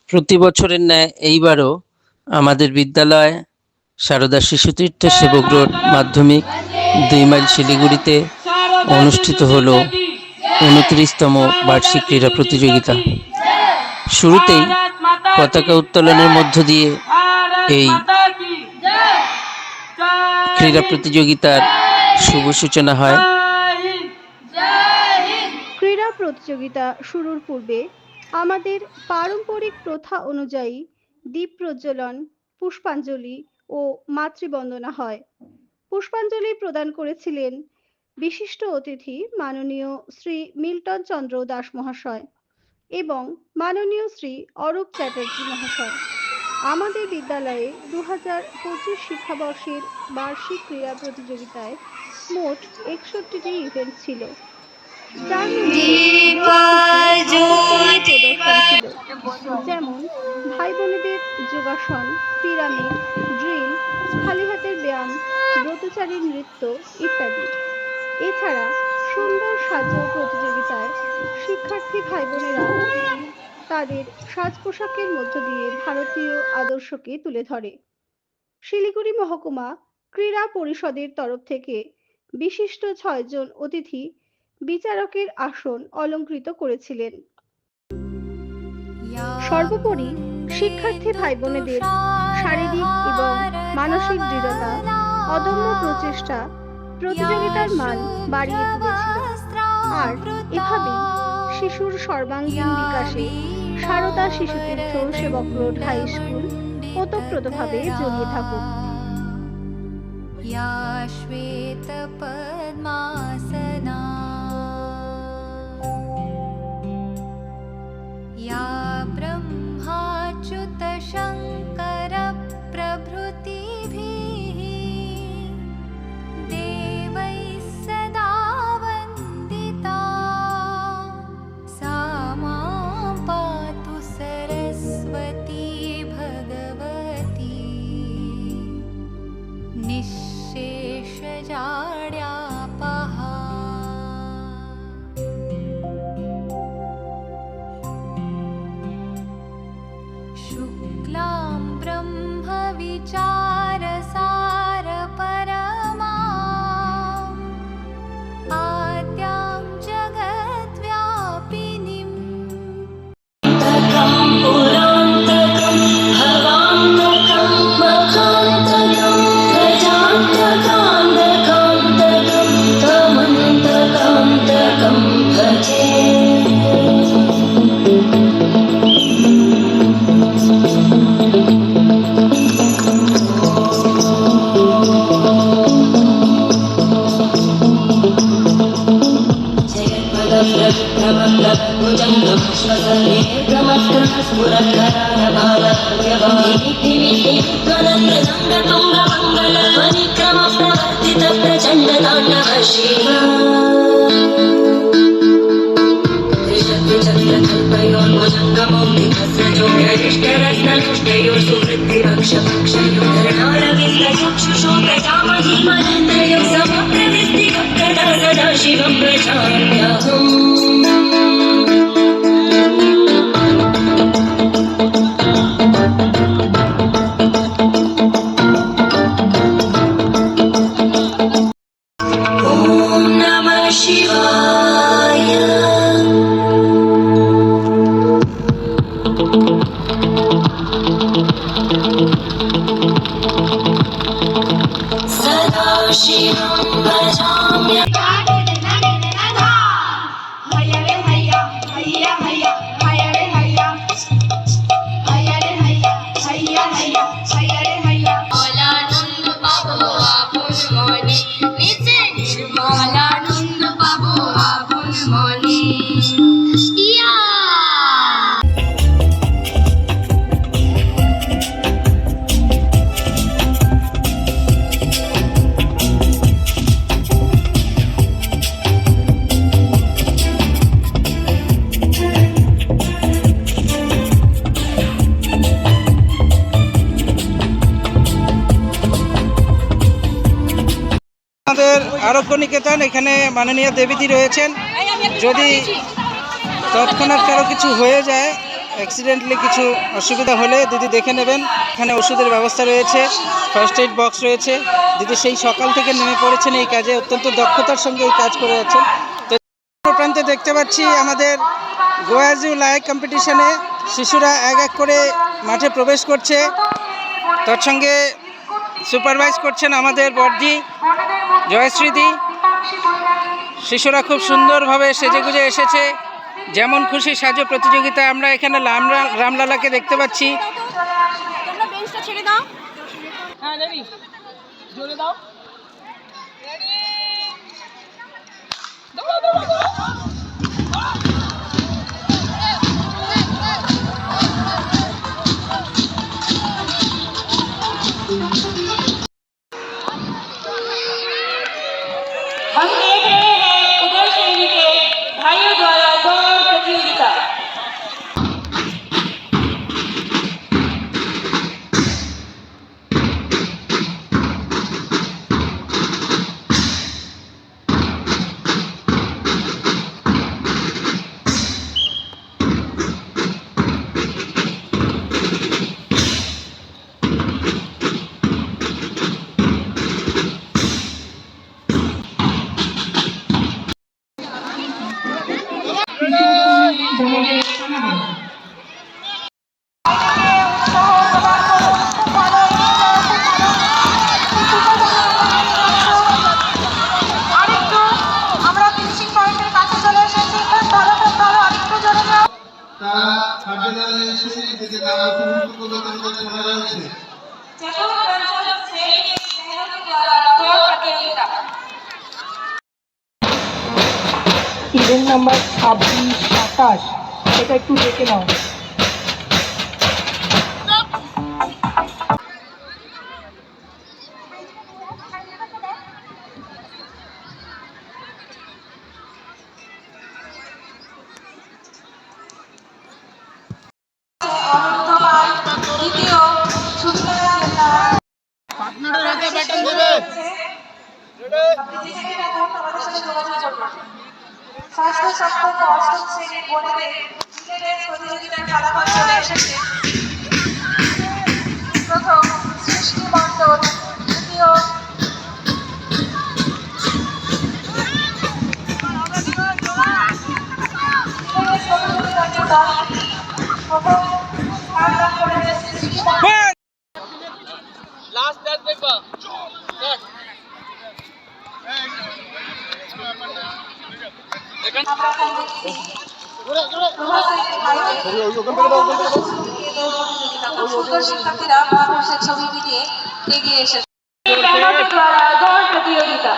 প্রতি বছরের ন্যায় এইবারও আমাদের বিদ্যালয় সারদা শিশুতীর্থ সেবক রোড মাধ্যমিক 2 মাইল শিলিগুড়িতে অনুষ্ঠিত হলো 29তম বার্ষিক ক্রীড়া প্রতিযোগিতা। শুরুতেই পতাকা উত্তোলনের মধ্য দিয়ে এই ক্রীড়া প্রতিযোগিতার শুভ সূচনা হয়। ক্রীড়া প্রতিযোগিতা শুরুর পূর্বে আমাদের পারম্পরিক প্রথা অনুযায়ী দীপ প্রজ্বলন, পুষ্পাঞ্জলি ও মাতৃবন্দনা হয়। পুষ্পাঞ্জলি প্রদান করেছিলেন বিশিষ্ট অতিথি মাননীয় শ্রী মিল্টন চন্দ্র দাস মহাশয় এবং মাননীয় শ্রী অরূপ চ্যাটার্জি মহাশয়। আমাদের বিদ্যালয়ে 2025 শিক্ষাবর্ষের বার্ষিক ক্রীড়া প্রতিযোগিতায় মোট 61টি ইভেন্ট ছিল, যার প্রদর্শন ছিল, যেমন ভাই বোনেদের যোগাসন, পিরামিড, ড্রিল, খালি হাতের ব্যায়াম, ব্রতচারী নৃত্য ইত্যাদি। এছাড়া সুন্দর সাজ প্রতিযোগিতায় শিক্ষার্থী ভাই বোনেরা তাদের সাজ পোশাকের মধ্য দিয়ে ভারতীয় আদর্শকে তুলে ধরে। শিলিগুড়ি মহকুমা ক্রীড়া পরিষদের তরফ থেকে বিশিষ্ট 6 জন অতিথি বিচারকের আসন অলঙ্কৃত করেছিলেন। সর্বোপরি শিক্ষার্থী ভাই বোনেদের শারীরিক এবং মানসিক দৃঢ়তা, অদম্য প্রচেষ্টা প্রতিযোগিতার মান বাড়িয়ে তুলেছিল। আর এভাবেই শিশুর সর্বাঙ্গীন বিকাশে সারদা শিশুতীর্থ সেবক রোড হাই স্কুল ওতপ্রোতভাবে জড়িয়ে থাকুক। ब्रह्माच्युत शंकर प्रभृतिभिः देवैः सदा वन्दिता सा मां पातु सरस्वती भगवती निःशेषजाड्यापहा। शुक्लां ब्रह्म विचारसार परमां आद्यां जगद्व्यापिनीं पुरान्तकं भवान्तकं मखान्तकं गजान्तकान्तकान्तकं तमन्तकान्तकं भजे। शिवं प्रजाम्यहम्। আমাদের আরোগ্য নিকেতন, এখানে মাননীয় দেবীজি রয়েছেন। যদি তৎক্ষণাৎ কারো কিছু হয়ে যায় অ্যাক্সিডেন্টলি কিছু অসুবিধা হলে দিদি দেখে নেবেন। এখানে ওষুধের ব্যবস্থা রয়েছে, ফার্স্ট এইড বক্স রয়েছে। দিদি সেই সকাল থেকে নেমে পড়েছেন এই কাজে, অত্যন্ত দক্ষতার সঙ্গে এই কাজ করে যাচ্ছেন। তো প্রান্তে দেখতে পাচ্ছি আমাদের গোয়াজু লাইক কম্পিটিশনে শিশুরা এক এক করে মাঠে প্রবেশ করছে। তার সঙ্গে সুপারভাইজ করছেন আমাদের বড়দি জয়শ্রীদি। শিশুরা খুব সুন্দরভাবে সেজেগুজে এসেছে, যেমন খুশি সাজো প্রতিযোগিতা। আমরা এখানে রামলালাকে দেখতে পাচ্ছি। हम देख रहे हैं उदय श्रेणी के भाइयों द्वारा दौड़ प्रतियोगिता। তারা কার্যালয়ে এসে এদেরকে নাম নথিভুক্ত করবে তাদের মনে রয়েছে। ইভেন্ট নাম্বার 26-27 এটা একটু দেখে নাও। ষষ্ঠ সপ্তম ও অষ্টম শ্রেণীর বোনেদের প্রতিযোগিতার ফলাফল চলে এসেছে। প্রথম সৃষ্টি মণ্ডল, দ্বিতীয় প্রথম স্থান লাভ করেছে সৃষ্টি মণ্ডল। সুন্দর শিক্ষার্থীরা মহাপুরুষের ছবি নিয়ে এগিয়ে এসেছে। দৌড় প্রতিযোগিতা।